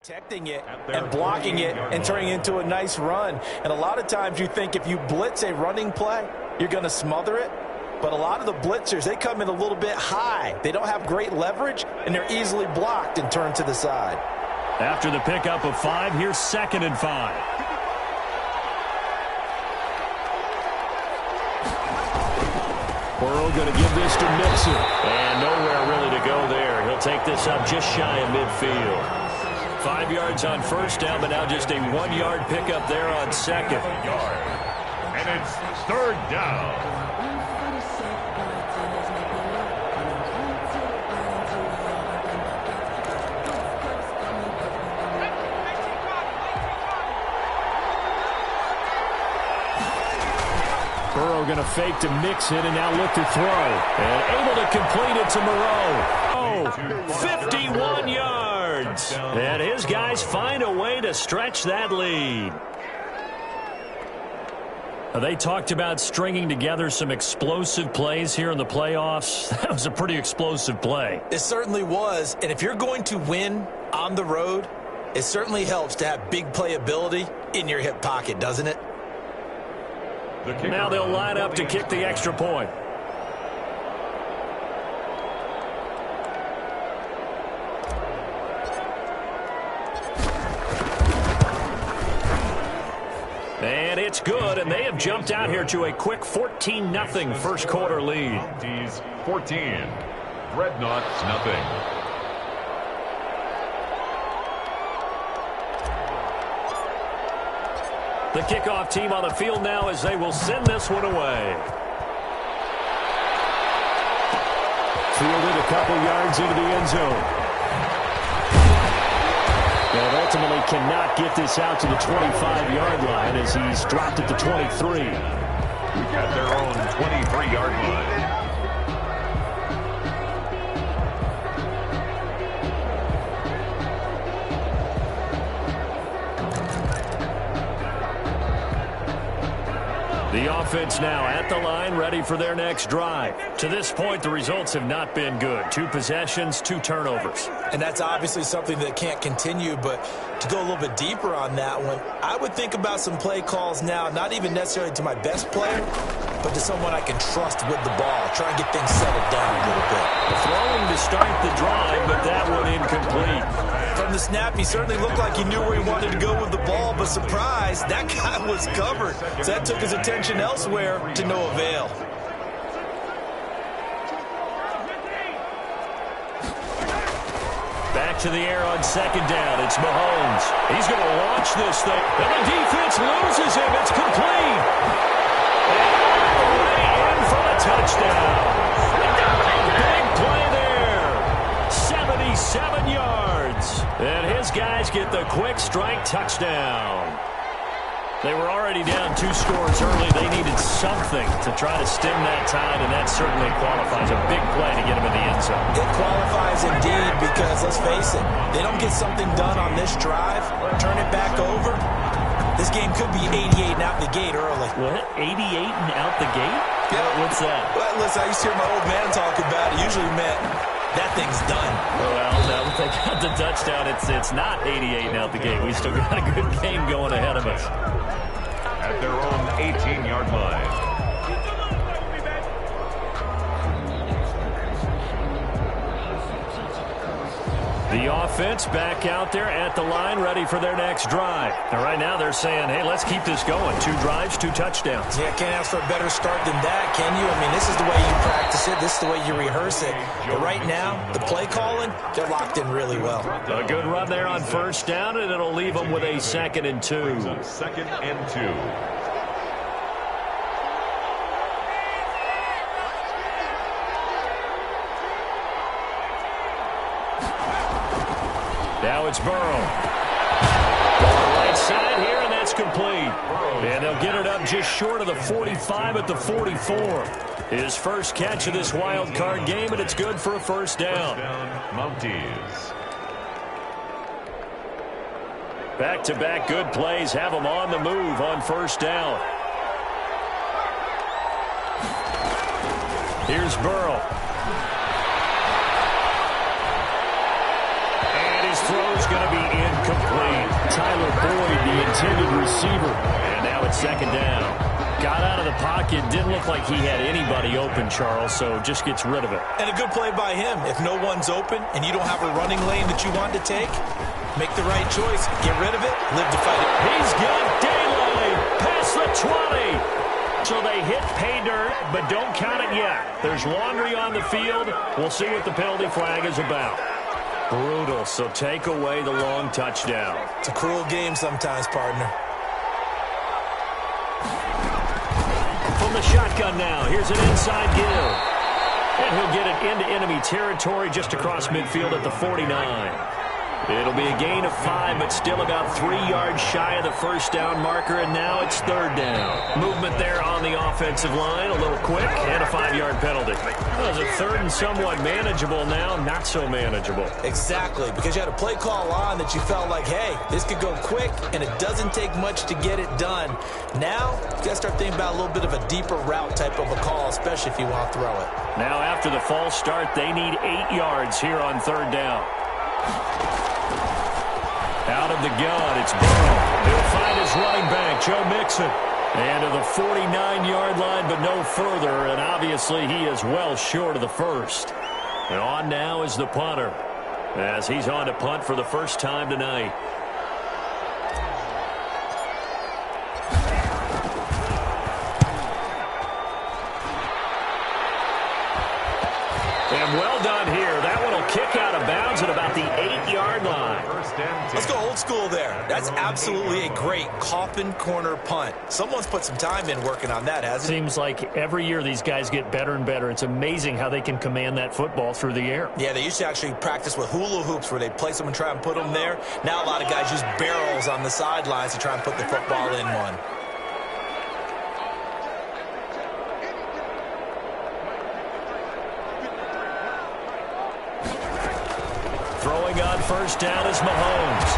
Protecting it and blocking it and turning it into a nice run. And a lot of times you think if you blitz a running play, you're going to smother it. But a lot of the blitzers, they come in a little bit high. They don't have great leverage, and they're easily blocked and turned to the side. After the pickup of 5, here's 2nd and 5. Burrow going to give this to Mixon. And nowhere really to go there. He'll take this up just shy of midfield. 5 yards on first down, but now just a 1-yard pickup there on 2nd. And it's 3rd down. Burrow going to fake to Mixon and now look to throw. And able to complete it to Moreau. 51 yards. And his guys find a way to stretch that lead. They talked about stringing together some explosive plays here in the playoffs. That was a pretty explosive play. It certainly was. And if you're going to win on the road, it certainly helps to have big playability in your hip pocket, doesn't it? Now they'll line up to kick the extra point. And it's good, and they have jumped out here to a quick 14-0 first quarter lead. 14. Dreadnoughts, nothing. The kickoff team on the field now as they will send this one away. Fielded a couple yards into the end zone. And ultimately cannot get this out to the 25-yard line as he's dropped at the 23. At their own 23-yard line. The offense now at the line, ready for their next drive. To this point, the results have not been good. 2 possessions, 2 turnovers. And that's obviously something that can't continue, but to go a little bit deeper on that one, I would think about some play calls now, not even necessarily to my best player, but to someone I can trust with the ball. Try and get things settled down a little bit. Throwing to start the drive, but that one incomplete. From the snap, he certainly looked like he knew where he wanted to go with the ball, but surprise, that guy was covered. So that took his attention elsewhere to no avail. Back to the air on 2nd down. It's Mahomes. He's going to launch this thing. And the defense loses him. It's complete. And all the way in for the touchdown. Big play there. 77 yards. And his guys get the quick strike touchdown. They were already down 2 scores early. They needed something to try to stem that tide, and that certainly qualifies. A big play to get him in the end zone. It qualifies indeed because, let's face it, they don't get something done on this drive, turn it back over, this game could be 88 and out the gate early. What? 88 and out the gate? Yeah. What's that? Well, listen, I used to hear my old man talk about it. Usually meant that thing's done. Well, now that they got the touchdown, it's not 88 and out the gate. We still got a good game going ahead of us. At their own 18-yard line. The offense back out there at the line, ready for their next drive. And right now they're saying, hey, let's keep this going. 2 drives, 2 touchdowns. Yeah, can't ask for a better start than that, can you? I mean, this is the way you practice it. This is the way you rehearse it. But right now, the play calling, they're locked in really well. A good run there on first down, and it'll leave them with a 2nd and 2. 2nd and 2. Now it's Burrow. Right side here, and that's complete. And they'll get it up just short of the 45 at the 44. His first catch of this wild card game, and it's good for a first down. Mounties. Back-to-back good plays have them on the move on first down. Here's Burrow. And his throws is going to be incomplete. Tyler Boyd, the intended receiver. And now it's second down. Got out of the pocket. Didn't look like he had anybody open, Charles, so just gets rid of it. And a good play by him. If no one's open and you don't have a running lane that you want to take, make the right choice. Get rid of it. Live to fight it. He's got daylight past the 20. So they hit pay dirt, but don't count it yet. There's laundry on the field. We'll see what the penalty flag is about. Brutal, so take away the long touchdown. It's a cruel game sometimes, partner. From the shotgun now, here's an inside give. And he'll get it into enemy territory just across midfield at the 49. It'll be a gain of 5, but still about 3 yards shy of the first down marker, and now it's third down. Movement there on the offensive line, a little quick, and a 5-yard penalty. Well, is it third and somewhat manageable now? Not so manageable. Exactly, because you had a play call on that you felt like, hey, this could go quick, and it doesn't take much to get it done. Now, you got to start thinking about a little bit of a deeper route type of a call, especially if you want to throw it. Now, after the false start, they need 8 yards here on third down. Out of the gun, it's Burrow. He'll find his running back, Joe Mixon. And to the 49-yard line, but no further. And obviously, he is well short of the first. And on now is the punter, as he's on to punt for the first time tonight. And well done here. That one will kick out of bounds at about the 8-yard line. Let's go old school there. That's absolutely a great coffin corner punt. Someone's put some time in working on that, hasn't it? Seems like every year these guys get better and better. It's amazing how they can command that football through the air. Yeah, they used to actually practice with hula hoops where they'd place them and try and put them there. Now a lot of guys use barrels on the sidelines to try and put the football in one. Throwing on first down is Mahomes.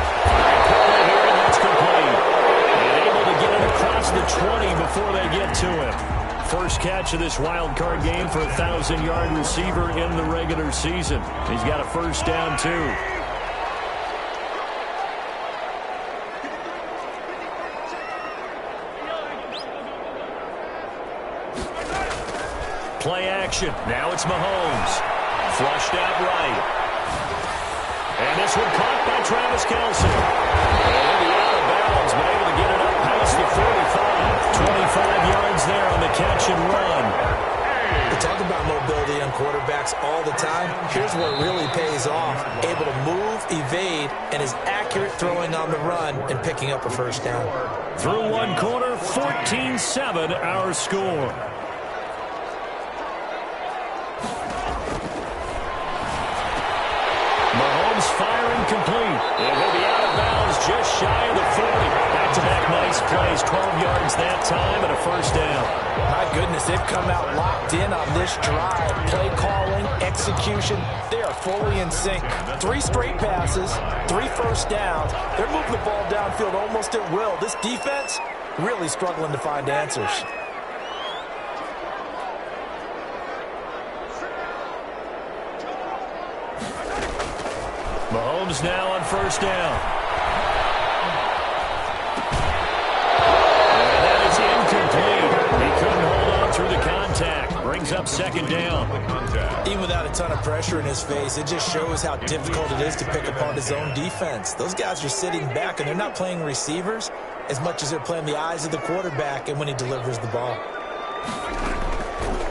Quickly here, and that's complete. And able to get it across the 20 before they get to him. First catch of this wild card game for a 1,000-yard receiver in the regular season. He's got a first down, too. Play action. Now it's Mahomes. Flushed out right. And this one caught by Travis Kelce. And he'll be out of bounds, but able to get it up past the 45. 25 yards there on the catch and run. We talk about mobility on quarterbacks all the time. Here's where it really pays off. Able to move, evade, and is accurate throwing on the run and picking up a first down. Through one quarter, 14-7 our score. Firing complete. And he'll be out of bounds just shy of the 40. Back-to-back nice plays. 12 yards that time and a first down. My goodness, they've come out locked in on this drive. Play calling, execution, they are fully in sync. 3 straight passes, 3 first downs. They're moving the ball downfield almost at will. This defense really struggling to find answers. Mahomes now on first down. And that is incomplete. He couldn't hold on through the contact. Brings up second down. Even without a ton of pressure in his face, it just shows how difficult it is to pick apart his own defense. Those guys are sitting back, and they're not playing receivers as much as they're playing the eyes of the quarterback and when he delivers the ball.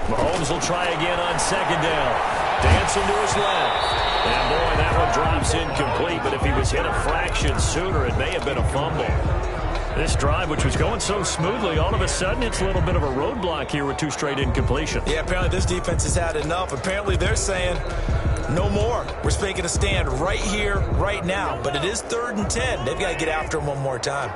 Mahomes will try again on second down. Dancing to his left. And boy, that one drops incomplete, but if he was hit a fraction sooner, it may have been a fumble. This drive, which was going so smoothly, all of a sudden it's a little bit of a roadblock here with 2 straight incompletions. Yeah, apparently this defense has had enough. Apparently they're saying, no more. We're making a stand right here, right now. But it is 3rd and 10. They've got to get after him one more time.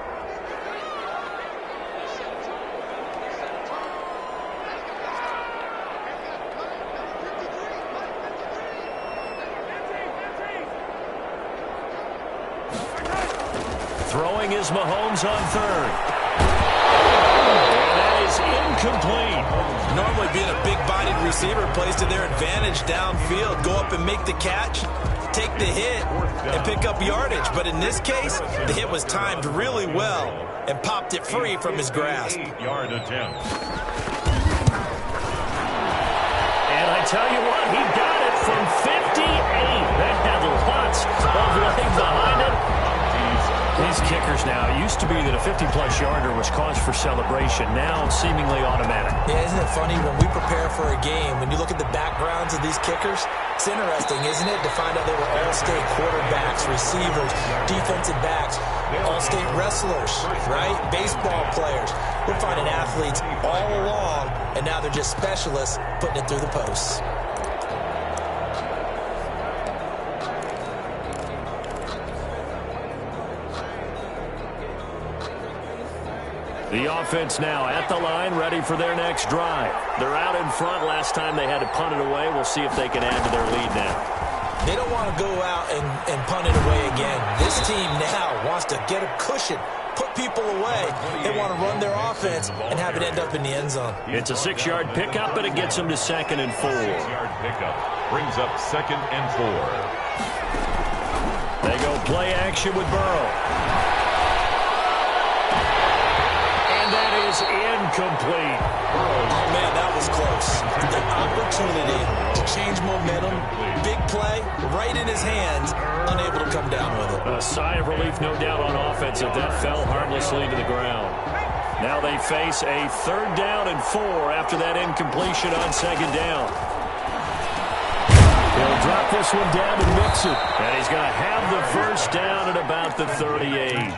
Throwing is Mahomes on third. And that is incomplete. Normally being a big-bodied receiver plays to their advantage downfield. Go up and make the catch. to take the hit and pick up yardage. But in this case, the hit was timed really well and popped it free from his grasp. 8-yard attempt. And I tell you what, he got it from 58. That had lots of leg behind it. These kickers now, it used to be that a 50-plus yarder was cause for celebration. Now it's seemingly automatic. Yeah, isn't it funny when we prepare for a game, when you look at the backgrounds of these kickers, it's interesting, isn't it, to find out they were all-state quarterbacks, receivers, defensive backs, all-state wrestlers, right? Baseball players. We're finding athletes all along, and now they're just specialists putting it through the posts. The offense now at the line, ready for their next drive. They're out in front. Last time they had to punt it away. We'll see if they can add to their lead now. They don't want to go out and punt it away again. This team now wants to get a cushion, put people away. They want to run their offense and have it end up in the end zone. It's a 6-yard pickup, and it gets them to 2nd and 4. 6-yard pickup brings up 2nd and 4. They go play action with Burrow. Is incomplete. Oh, man, that was close. The opportunity to change momentum, big play, right in his hands, unable to come down with it. A sigh of relief, no doubt, on offense if that fell harmlessly to the ground. Now they face a 3rd down and 4 after that incompletion on 2nd down. He'll drop this one down and mix it. And he's going to have the 1st down at about the 38.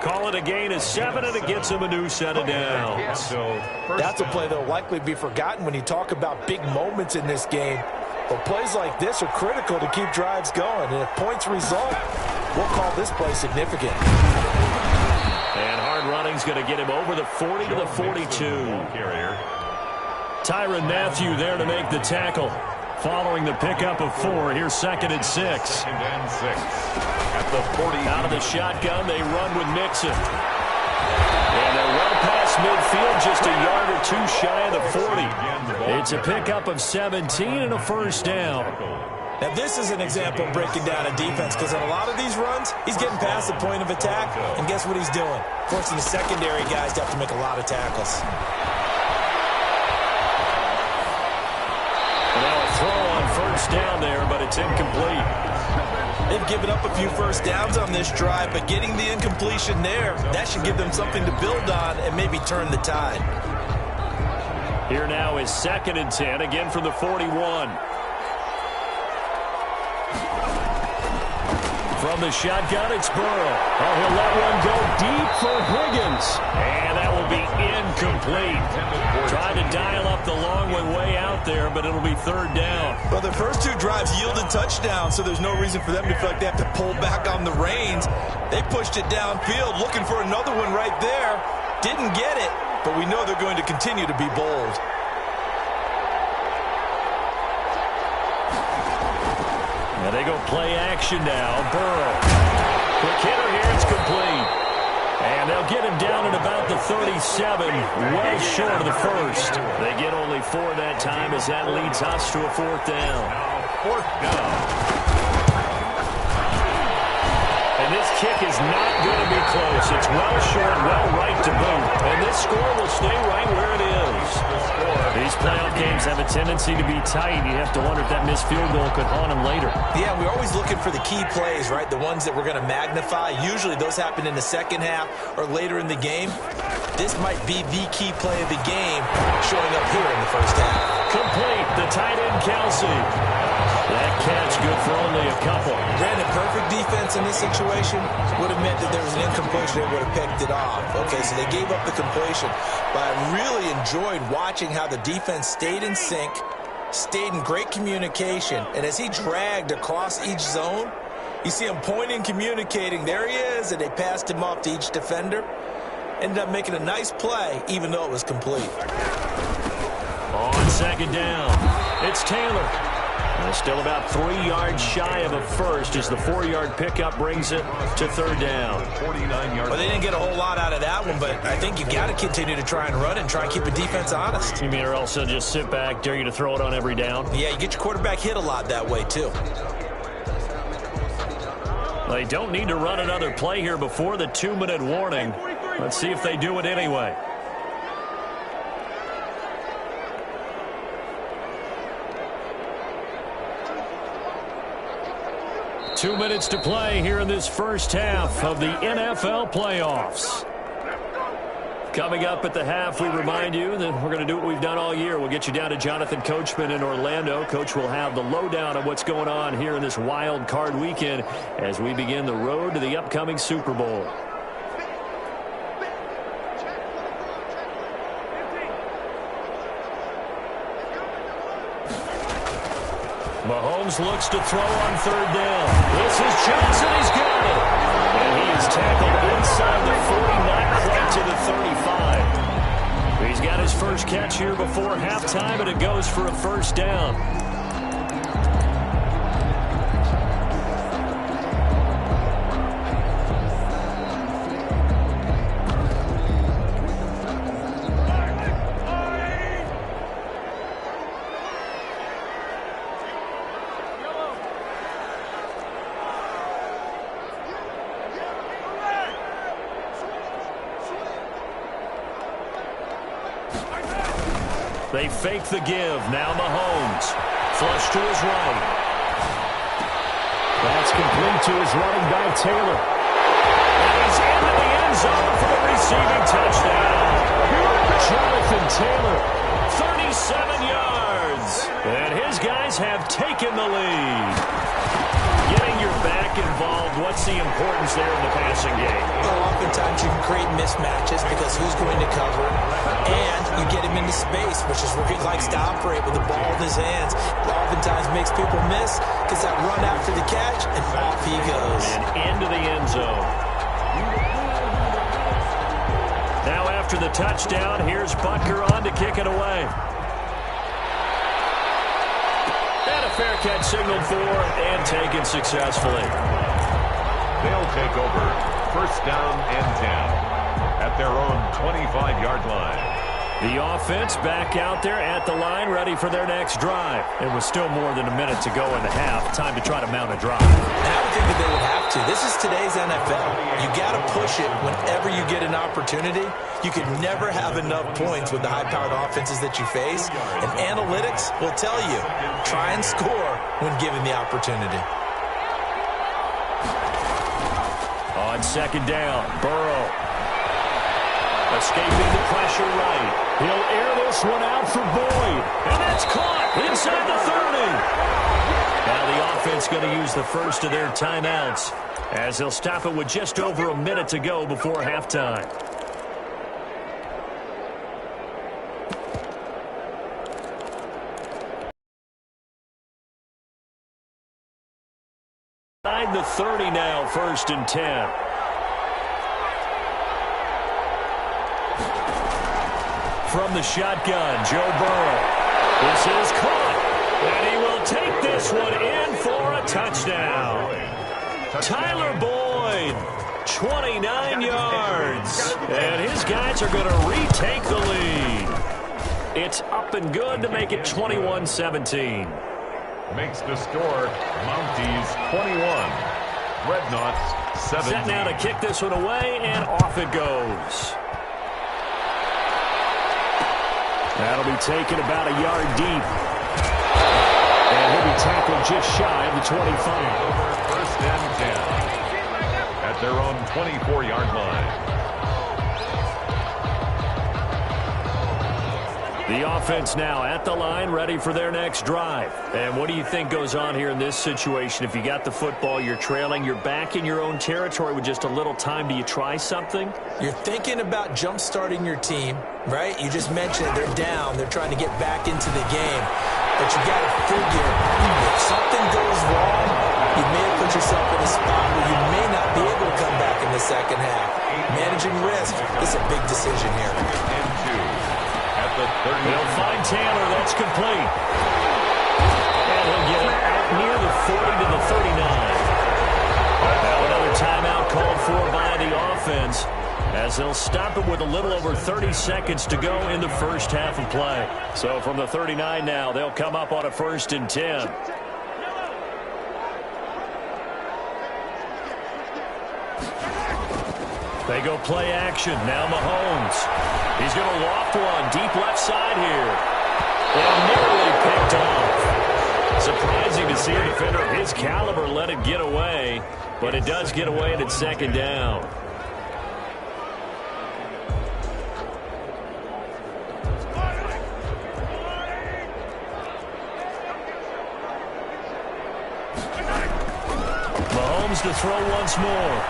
Call it a gain of 7, and it gets him a new set of downs. That's a play that will likely be forgotten when you talk about big moments in this game. But plays like this are critical to keep drives going. And if points result, we'll call this play significant. And hard running's going to get him over the 40 to the 42. Tyrann Mathieu there to make the tackle. Following the pickup of 4, here's 2nd and 6. 2nd and 6. At the 40. Out of the shotgun, they run with Mixon. And they're well past midfield, just a yard or 2 shy of the 40. It's a pickup of 17 and a 1st down. Now, this is an example of breaking down a defense, because on a lot of these runs, he's getting past the point of attack, and guess what he's doing? Forcing the secondary guys to have to make a lot of tackles. Throw on 1st down there, but it's incomplete. They've given up a few 1st downs on this drive, but getting the incompletion there, that should give them something to build on and maybe turn the tide. Here now is 2nd and 10, again from the 41. From the shotgun, it's Burrow. Oh, he'll let one go deep for Higgins. And that will be incomplete. Tried to dial up the long way out there, but it'll be 3rd down. Well, the first 2 drives yielded touchdowns, so there's no reason for them to feel like they have to pull back on the reins. They pushed it downfield, looking for another one right there. Didn't get it, but we know they're going to continue to be bold. Now they go play action now. Burrow. Quick hitter here. It's complete. And they'll get him down at about the 37, well short of the 1st. They get only 4 that time as that leads us to a 4th down. Now 4th down. And this kick is not going to be close. It's well short, well right to boot. And this score will stay right where it is. These playoff games have a tendency to be tight. You have to wonder if that missed field goal could haunt them later. Yeah, we're always looking for the key plays, right? The ones that we're going to magnify. Usually those happen in the 2nd half or later in the game. This might be the key play of the game showing up here in the 1st half. Complete. The tight end, Kelsey. That catch good for only a couple. Brandon, perfect defense in this situation would have meant that there was an incompletion. They would have picked it off. Okay, so they gave up the completion. But I really enjoyed watching how the defense stayed in sync, stayed in great communication. And as he dragged across each zone, you see him pointing, communicating. There he is, and they passed him off to each defender. Ended up making a nice play, even though it was complete. On 2nd down, it's Taylor. And still about 3 yards shy of a 1st as the 4-yard pickup brings it to 3rd down. 49-yard. Well, they didn't get a whole lot out of that one, but I think you got to continue to try and run and try and keep the defense honest. You mean or else they'll just sit back, dare you to throw it on every down? Yeah, you get your quarterback hit a lot that way, too. They don't need to run another play here before the 2-minute warning. Let's see if they do it anyway. Two minutes to play here in this first half of the NFL playoffs. Coming up at the half, we remind you that we're going to do what we've done all year. We'll get you down to Jonathan Coachman in Orlando. Coach will have the lowdown on what's going on here in this wild card weekend as we begin the road to the upcoming Super Bowl. Mahomes looks to throw on third down. This is Johnson. He's got it. And he is tackled inside the 40, not quite to the 35. He's got his first catch here before halftime, and it goes for a first down. They fake the give. Now Mahomes. Flush to his right. That's complete to his running back, Taylor. And he's into the end zone for the receiving touchdown. Jonathan Taylor, 37 yards. And his guys have taken the lead. Getting your back involved, what's the importance there in the passing game? Well, oftentimes you can create mismatches because who's going to cover, and you get him into space, which is where he likes to operate with the ball in his hands. It oftentimes makes people miss, gets that run after the catch, and off he goes. And into the end zone. Now after the touchdown, here's Butker on to kick it away. Fair catch signaled for and taken successfully. They'll take over. First down and 10 at their own 25-yard line. The offense back out there at the line, ready for their next drive. It was still more than a minute to go in the half. Time to try to mount a drive. And I would think that they would have to. This is today's NFL. You got to push it whenever you get an opportunity. You could never have enough points with the high-powered offenses that you face. And analytics will tell you, try and score when given the opportunity. On second down, Burrow. Escaping the pressure right. He'll air this one out for Boyd. And that's caught inside the 30. Now the offense going to use the first of their timeouts as they'll stop it with just over a minute to go before halftime. Inside the 30 now, first and 10. From the shotgun, Joe Burrow. This is caught, and he will take this one in for a touchdown. Tyler Boyd, 29 yards, and his guys are going to retake the lead. It's up and good to make it 21-17. Makes the score Mounties 21, Dreadnoughts 17. Set now to kick this one away, and off it goes. That'll be taken about a yard deep. And he'll be tackled just shy of the 25. First and 10 at their own 24-yard line. The offense now at the line, ready for their next drive. And what do you think goes on here in this situation? If you got the football, you're trailing, you're back in your own territory with just a little time. Do you try something? You're thinking about jump-starting your team, right? You just mentioned they're down. They're trying to get back into the game. But you got to figure, if something goes wrong, you may have put yourself in a spot where you may not be able to come back in the second half. Managing risk is a big decision here. They'll find Taylor. That's complete. And he'll get it out near the 40 to the 39. Now another timeout called for by the offense as they'll stop it with a little over 30 seconds to go in the first half of play. So from the 39 now, they'll come up on a first and 10. They go play action. Now Mahomes. He's going to loft one. Deep left side here. And nearly picked off. Surprising to see a defender of his caliber let it get away. But it does get away and it's second down. Mahomes to throw once more.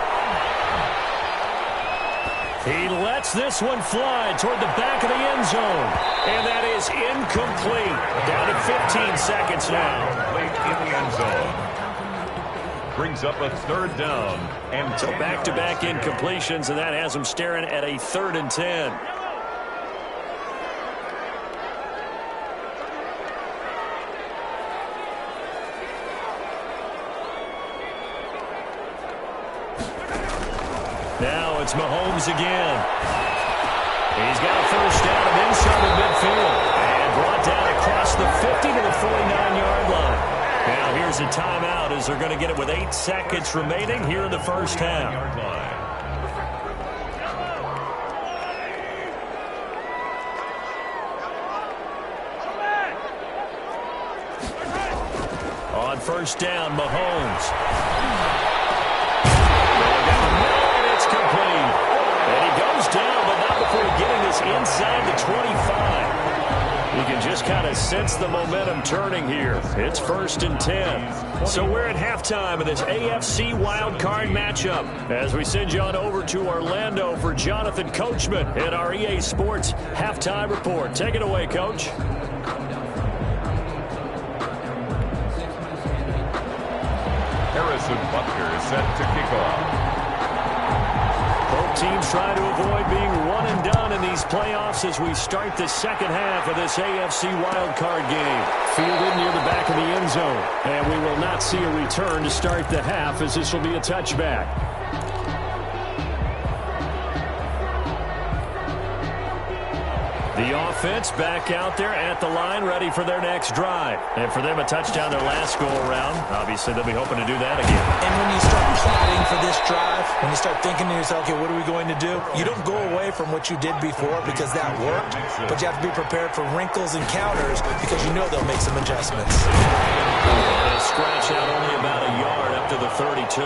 He lets this one fly toward the back of the end zone. And that is incomplete. Down to 15 seconds now. Late in the end zone. Brings up a third down. And so back-to-back incompletions, and that has him staring at a 3rd and 10. Now it's Mahomes again. He's got a first down of inside the midfield. And brought down across the 50 to the 49-yard line. Now here's a timeout as they're going to get it with 8 seconds remaining here in the first half. On first down, Mahomes. Complete. And he goes down, but not before getting this inside the 25. You can just kind of sense the momentum turning here. It's 1st and 10. So we're at halftime of this AFC wildcard matchup as we send you on over to Orlando for Jonathan Coachman at our EA Sports halftime report. Take it away, Coach. Harrison Butker is set to kick off. Both teams try to avoid being one and done in these playoffs as we start the second half of this AFC wildcard game. Fielded near the back of the end zone. And we will not see a return to start the half as this will be a touchback. The offense back out there at the line, ready for their next drive. And for them, a touchdown their last go-around. Obviously, they'll be hoping to do that again. And when you start plotting for this drive, when you start thinking to yourself, okay, what are we going to do? You don't go away from what you did before because that worked, but you have to be prepared for wrinkles and counters because you know they'll make some adjustments. They scratch out only about a yard up to the 32.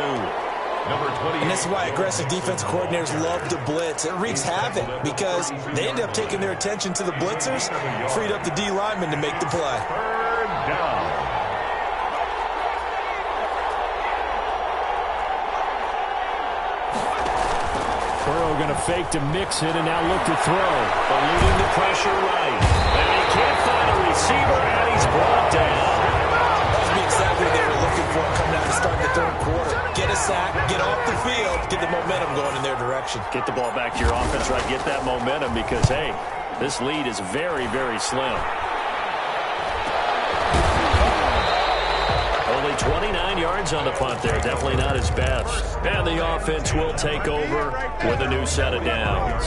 And this is why aggressive defensive coordinators love to blitz. It wreaks havoc because they end up taking their attention to the blitzers, freed up the D lineman to make the play. Third down. Burrow going to fake to mix it and now look to throw. Eluding the pressure right. And he can't find a receiver and he's brought down. That would be exactly what they were looking for coming out to start the third quarter. Get a sack, get off the field, get the momentum going in their direction. Get the ball back to your offense, right? Get that momentum because, hey, this lead is very, very slim. Only 29 yards on the punt there. Definitely not his best. And the offense will take over with a new set of downs.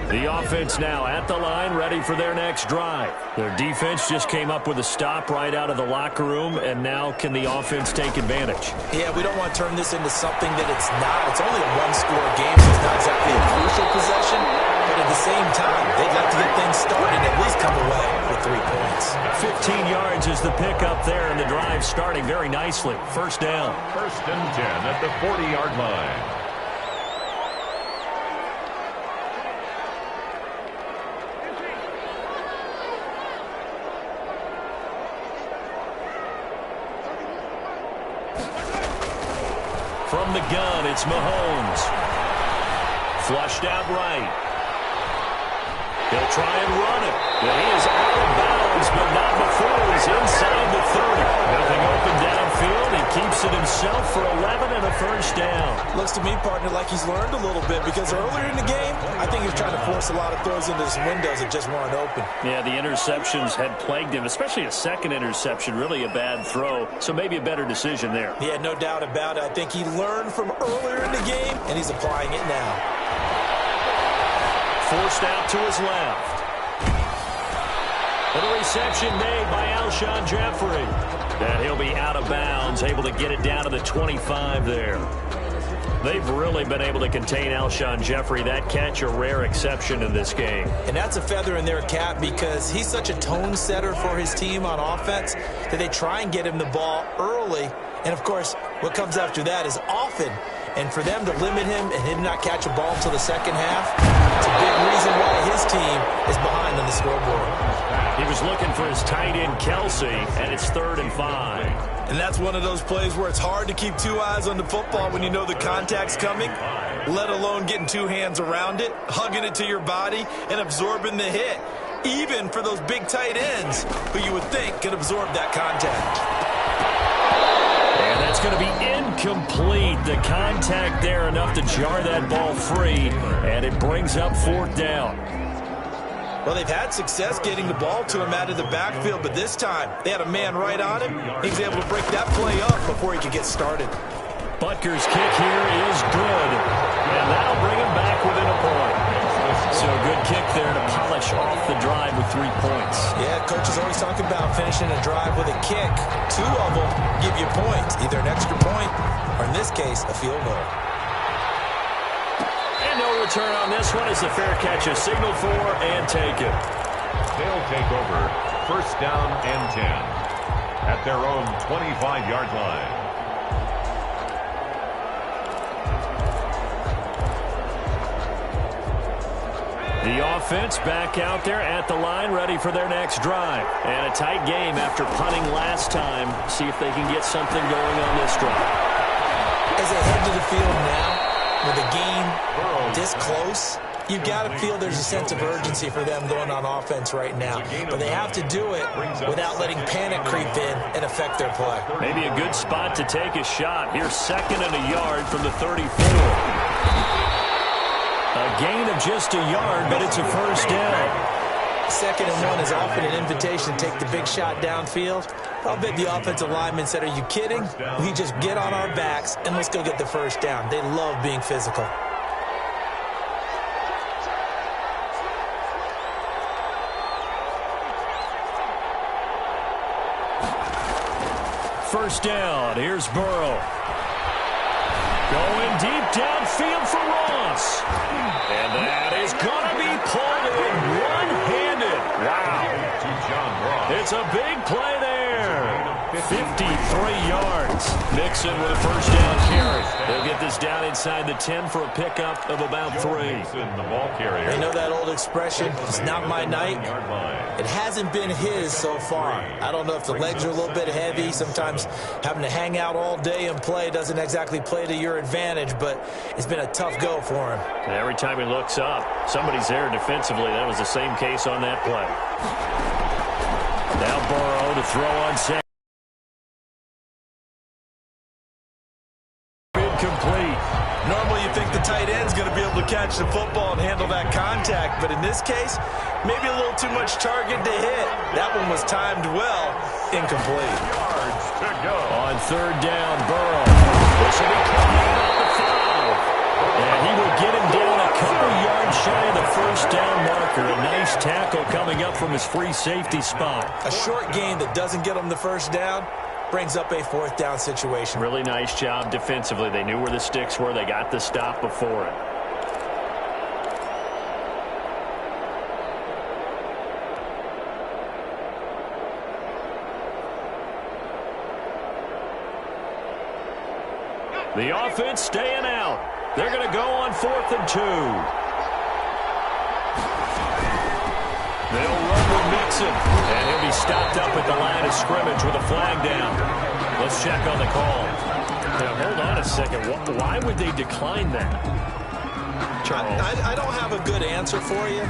The offense now at the line, ready for their next drive. Their defense just came up with a stop right out of the locker room, and now can the offense take advantage? Yeah, we don't want to turn this into something that it's not. It's only a one-score game, so it's not exactly a crucial possession. But at the same time, they'd like to get things started and at least come away with 3 points. 15 yards is the pickup there, and the drive starting very nicely. First down. 1st and 10 at the 40-yard line. From the gun, it's Mahomes. Flushed out right. He'll try and run it. And he is out of bounds, but not before he's inside the 30. Nothing open downfield. He keeps it himself for 11 and a first down. Looks to me, partner, like he's learned a little bit because earlier in the game, I think he was trying to force a lot of throws into his windows that just weren't open. Yeah, the interceptions had plagued him, especially a second interception, really a bad throw. So maybe a better decision there. Yeah, no doubt about it. I think he learned from earlier in the game, and he's applying it now. Forced out to his left. And a reception made by Alshon Jeffrey. And he'll be out of bounds, able to get it down to the 25 there. They've really been able to contain Alshon Jeffrey. That catch a rare exception in this game. And that's a feather in their cap because he's such a tone setter for his team on offense that they try and get him the ball early. And, of course, what comes after that is often. And for them to limit him and him not catch a ball until the second half, it's a big reason why his team is behind on the scoreboard. He was looking for his tight end, Kelsey, and it's 3rd and 5. And that's one of those plays where it's hard to keep two eyes on the football when you know the contact's coming, let alone getting two hands around it, hugging it to your body, and absorbing the hit, even for those big tight ends who you would think could absorb that contact. And that's going to be incomplete. The contact there enough to jar that ball free, and it brings up 4th down. Well, they've had success getting the ball to him out of the backfield, but this time they had a man right on him. He was able to break that play up before he could get started. Butker's kick here is good, and that'll bring him back within a point. So a good kick there to polish off the drive with 3 points. Yeah, coach is always talking about finishing a drive with a kick. 2 of them give you points, either an extra point or, in this case, a field goal. No return on this one as the fair catch is signaled for and taken. They'll take over 1st down and 10 at their own 25-yard line. The offense back out there at the line, ready for their next drive. And a tight game after punting last time. See if they can get something going on this drive. As they head to the field now, with a game this close, you've got to feel there's a sense of urgency for them going on offense right now. But they have to do it without letting panic creep in and affect their play. Maybe a good spot to take a shot. Here's 2nd and a yard from the 34. A gain of just a yard, but it's a 1st down. 2nd and 1 is often an invitation to take the big shot downfield. I'll bet the offensive lineman said, are you kidding? We just get on our backs and let's go get the 1st down. They love being physical. First down, here's Burrow. Going deep downfield for Ross. And that is going to be pulled in one-handed. Wow. It's a big play there. 53 yards. Mixon with a 1st down carry. They'll get this down inside the 10 for a pickup of about 3. You know that old expression, it's not my night? It hasn't been his so far. I don't know if the legs are a little bit heavy. Sometimes having to hang out all day and play doesn't exactly play to your advantage, but it's been a tough go for him. And every time he looks up, somebody's there defensively. That was the same case on that play. Now Burrow to throw on 2nd. Incomplete. Normally you think the tight end's going to be able to catch the football and handle that contact, but in this case, maybe a little too much target to hit. That one was timed well, incomplete. Yards to go. On 3rd down, Burrow. This will be coming up the foul. And he will get him down a couple yards shy of the 1st down marker. A nice tackle coming up from his free safety spot. A short game that doesn't get him the 1st down brings up a 4th down situation. Really nice job defensively. They knew where the sticks were. They got the stop before it. The offense staying out. They're going to go on 4th and 2. They'll run with Mixon, and he'll be stopped up at the line of scrimmage with a flag down. Let's check on the call. Now, hold on a second. Why would they decline that? Charles. I don't have a good answer for you,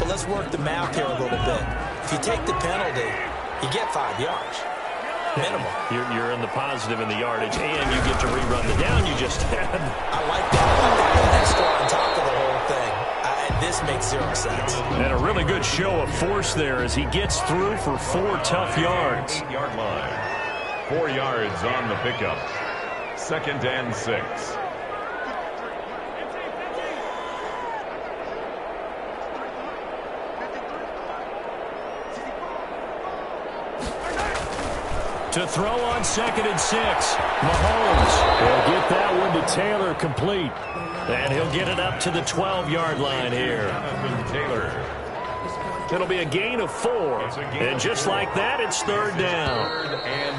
but let's work the math here a little bit. If you take the penalty, you get 5 yards. Minimum. You're in the positive in the yardage, and you get to rerun the down you just had. I like that. I like that extra on top of the whole thing. This makes 0 sense. And a really good show of force there as he gets through for 4 tough yards. 8-yard line. 4 yards on the pickup. 2nd and 6. To throw on 2nd and 6. Mahomes will get that one to Taylor complete. And he'll get it up to the 12-yard line here. Taylor. It'll be a gain of 4. And just like that, it's 3rd down. 3rd and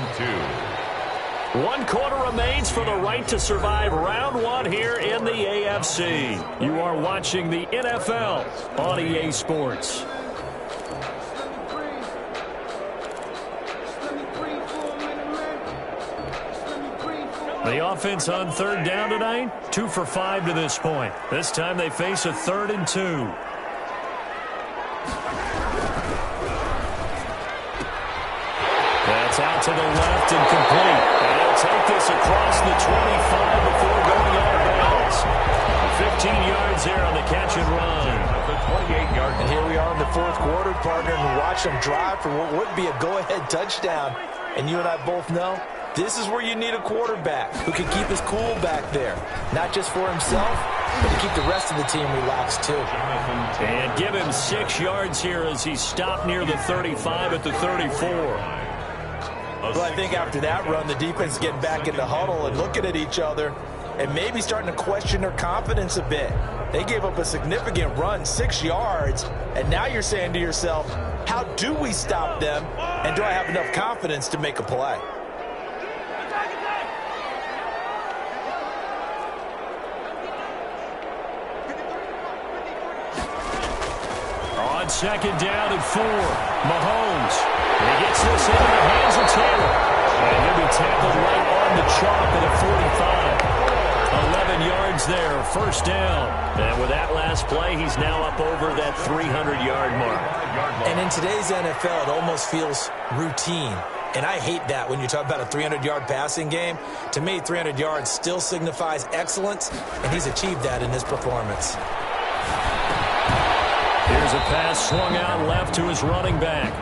2. 1 quarter remains for the right to survive round 1 here in the AFC. You are watching the NFL on EA Sports. The offense on 3rd down tonight, 2 for 5 to this point. This time they face a 3rd and 2. That's out to the left and complete. And he'll take this across the 25 before going out of bounds. 15 yards there on the catch and run. The 28-yard. And here we are in the 4th quarter, partner, and watch them drive for what would be a go-ahead touchdown. And you and I both know this is where you need a quarterback who can keep his cool back there. Not just for himself, but to keep the rest of the team relaxed too. And give him 6 yards here as he stopped near the 35 at the 34. Well, I think after that run, the defense is getting back in the huddle and looking at each other and maybe starting to question their confidence a bit. They gave up a significant run, 6 yards, and now you're saying to yourself, how do we stop them, and do I have enough confidence to make a play? On 2nd down and 4, Mahomes. He gets this into the hands of Taylor. And he'll be tackled right on the chalk at a 45. 11 yards there, 1st down. And with that last play, he's now up over that 300-yard mark. And in today's NFL, it almost feels routine. And I hate that when you talk about a 300-yard passing game. To me, 300 yards still signifies excellence, and he's achieved that in this performance. Here's a pass swung out left to his running back.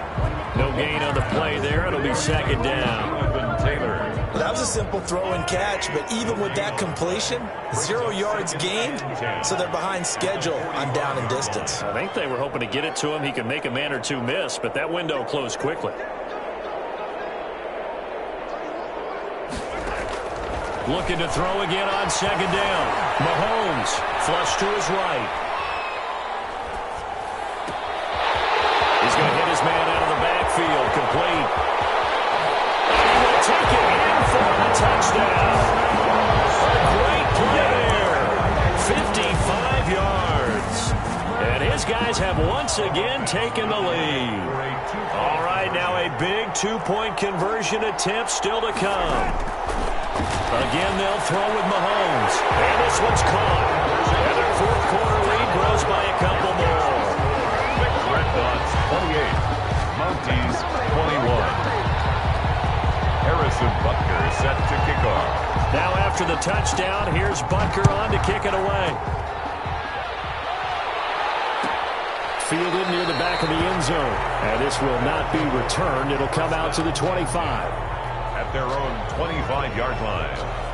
No gain on the play there. It'll be 2nd down. Taylor. That was a simple throw and catch, but even with that completion, 0 yards gained, so they're behind schedule on down and distance. I think they were hoping to get it to him. He could make a man or two miss, but that window closed quickly. Looking to throw again on 2nd down. Mahomes, flush to his right. He's going to hit his man out of the backfield, complete. And he will take it in for a touchdown. A great play there. 55 yards. And his guys have once again taken the lead. All right, now a big 2-point conversion attempt still to come. Again, they'll throw with Mahomes. And this one's caught. And their 4th quarter lead grows by a couple more. Red Dots 28. Mounties 21. Harrison Butker set to kick off. Now after the touchdown, here's Butker on to kick it away. Fielded near the back of the end zone. And this will not be returned. It'll come out to the 25. At their own 25-yard line.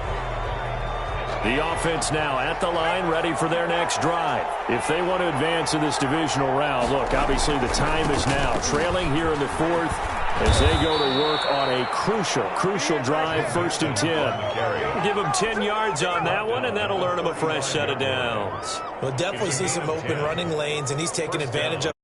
The offense now at the line, ready for their next drive. If they want to advance in this divisional round, look, obviously the time is now. Trailing here in the 4th as they go to work on a crucial drive, 1st and 10. Give them 10 yards on that one, and that'll earn them a fresh set of downs. We'll definitely see some open running lanes, and he's taking advantage of